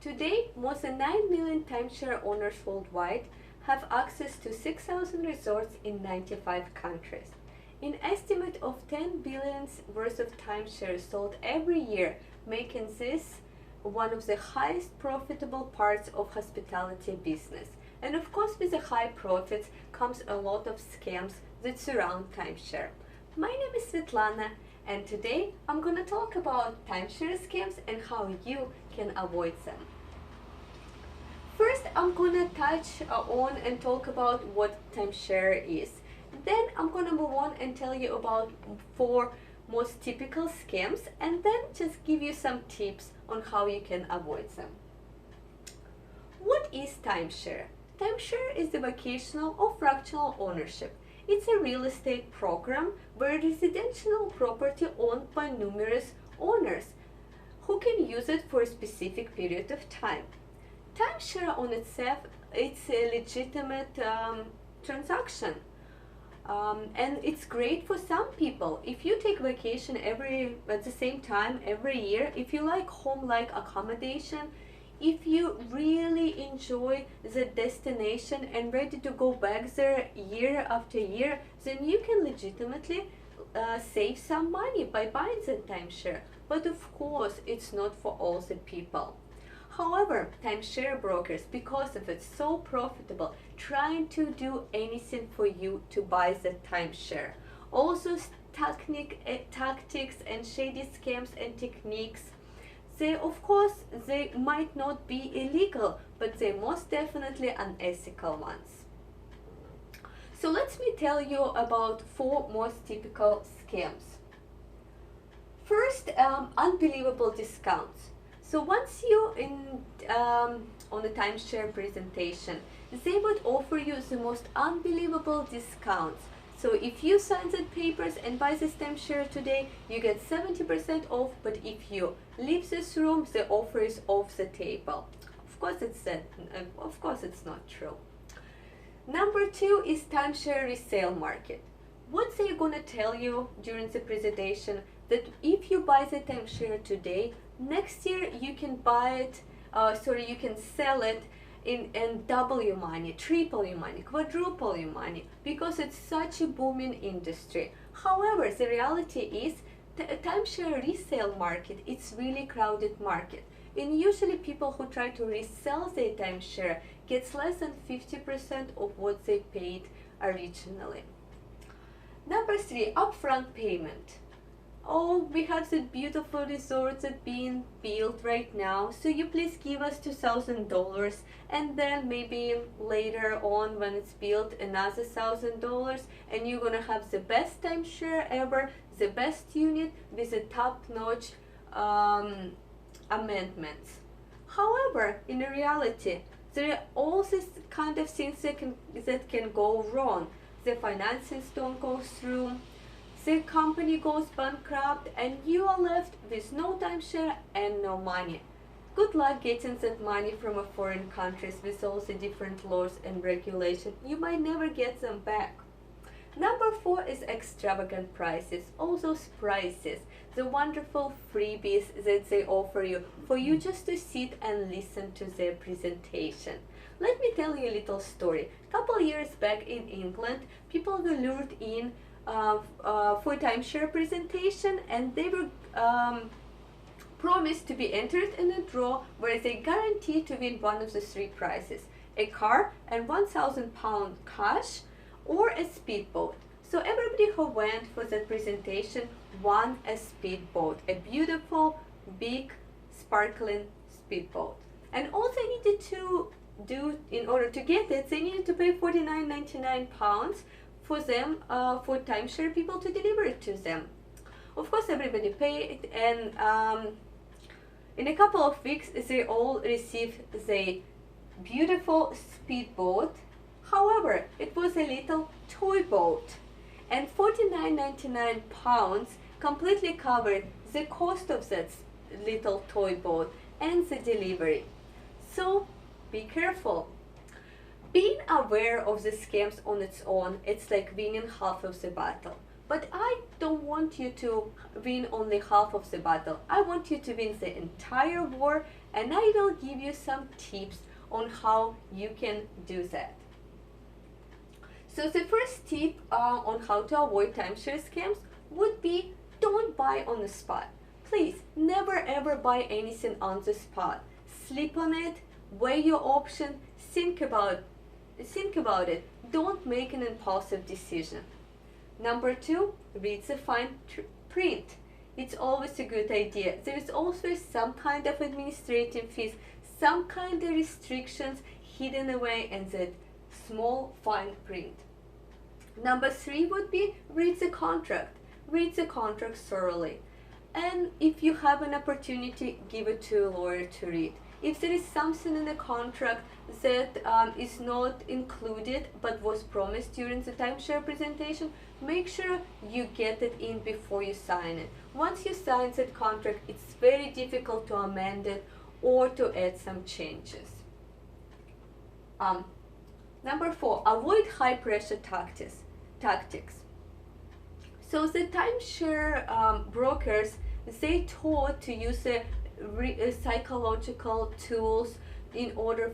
Today, more than 9 million timeshare owners worldwide have access to 6,000 resorts in 95 countries. An estimate of 10 billion worth of timeshares sold every year, making this one of the highest profitable parts of hospitality business. And of course, with the high profits comes a lot of scams that surround timeshare. My name is Svetlana, and today I'm going to talk about timeshare scams and how you can avoid them. First, I'm going to touch on and talk about what timeshare is. Then I'm going to move on and tell you about 4 most typical scams, and then just give you some tips on how you can avoid them. What is timeshare? Timeshare is the vocational or fractional ownership. It's a real estate program where residential property owned by numerous owners who can use it for a specific period of time. Timeshare on itself, it's a legitimate transaction. And it's great for some people. If you take vacation at the same time every year, if you like home-like accommodation, if you really enjoy the destination and ready to go back there year after year, then you can legitimately save some money by buying the timeshare. But of course, it's not for all the people. However, timeshare brokers, because of it's so profitable, trying to do anything for you to buy the timeshare. Also, tactics and shady scams and techniques. They might not be illegal, but they're most definitely unethical ones. So let me tell you about 4 most typical scams. First, unbelievable discounts. So once you on a timeshare presentation, they would offer you the most unbelievable discounts. So if you sign the papers and buy this timeshare today, you get 70% off, but if you leave this room, the offer is off the table. Of course it's not true. Number 2 is timeshare resale market. What they're gonna tell you during the presentation, that if you buy the timeshare today, next year you can you can sell it and double your money, triple your money, quadruple your money, because it's such a booming industry. However, the reality is the timeshare resale market, it's really crowded market. And usually people who try to resell their timeshare gets less than 50% of what they paid originally. Number 3, upfront payment. Oh, we have the beautiful resorts that being built right now, so you please give us $2,000, and then maybe later on when it's built another $1,000, and you're gonna have the best timeshare ever, the best unit with the top-notch amendments. However, in reality, there are all these kind of things that can go wrong. The finances don't go through, the company goes bankrupt, and you are left with no timeshare and no money. Good luck getting that money from a foreign countries with all the different laws and regulations. You might never get them back. Number 4 is extravagant prices. All those prices, the wonderful freebies that they offer you for you just to sit and listen to their presentation. Let me tell you a little story. A couple years back in England, people were lured in for a timeshare presentation, and they were promised to be entered in a draw where they guaranteed to win one of the 3 prizes: a car and £1,000 cash, or a speedboat. So everybody who went for that presentation won a speedboat, a beautiful, big, sparkling speedboat. And all they needed to do in order to get it, they needed to pay £49.99 for them, for timeshare people to deliver it to them. Of course, everybody paid, and in a couple of weeks, they all received the beautiful speedboat. However, it was a little toy boat, and £49.99 completely covered the cost of that little toy boat and the delivery. So be careful. Being aware of the scams on its own, it's like winning half of the battle. But I don't want you to win only half of the battle. I want you to win the entire war and I will give you some tips on how you can do that. So the first tip on how to avoid timeshare scams would be, don't buy on the spot. Please never ever buy anything on the spot. Sleep on it, weigh your option, think about it. Don't make an impulsive decision. Number 2, read the fine print. It's always a good idea. There is also some kind of administrative fees, some kind of restrictions hidden away in that small fine print. Number 3 would be, read the contract. Read the contract thoroughly. And if you have an opportunity, give it to a lawyer to read. If there is something in the contract that is not included but was promised during the timeshare presentation, make sure you get it in before you sign it. Once you sign that contract, it's very difficult to amend it or to add some changes. Number 4, avoid high pressure tactics. So the timeshare brokers, they taught to use psychological tools in order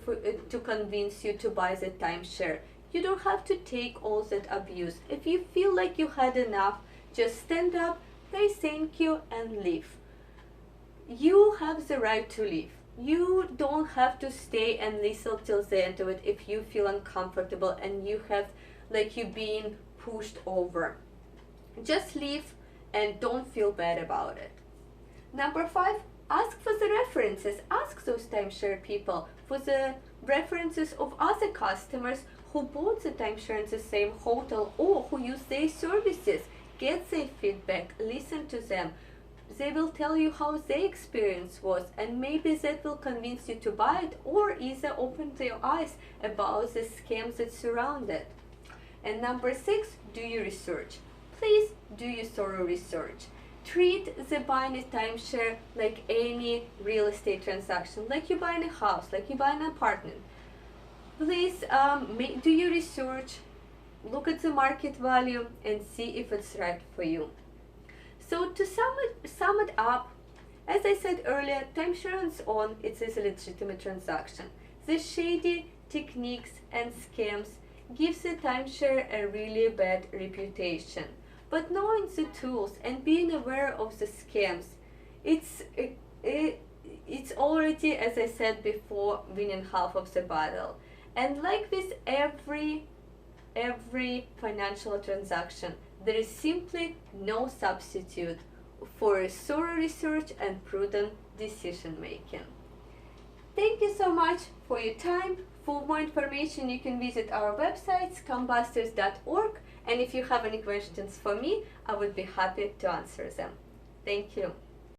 to convince you to buy the timeshare. You don't have to take all that abuse. If you feel like you had enough, just stand up, say thank you, and leave. You have the right to leave. You don't have to stay and listen till the end of it if you feel uncomfortable and you have like you being pushed over. Just leave and don't feel bad about it. Number 5, ask for the references. Ask those timeshare people for the references of other customers who bought the timeshare in the same hotel or who use their services. Get their feedback, listen to them. They will tell you how their experience was, and maybe that will convince you to buy it or either open your eyes about the scams that surround it. And number 6, do your research. Please do your thorough research. Treat the buying a timeshare like any real estate transaction, like you buying a house, like you buying an apartment. Please do your research, look at the market value, and see if it's right for you. So to sum it up, as I said earlier, timeshare on it's a legitimate transaction. The shady techniques and scams gives the timeshare a really bad reputation. But knowing the tools and being aware of the scams, it's already, as I said before, winning half of the battle. And like with every financial transaction, there is simply no substitute for thorough research and prudent decision making. Thank you so much for your time. For more information, you can visit our website, scambusters.org, and if you have any questions for me, I would be happy to answer them. Thank you.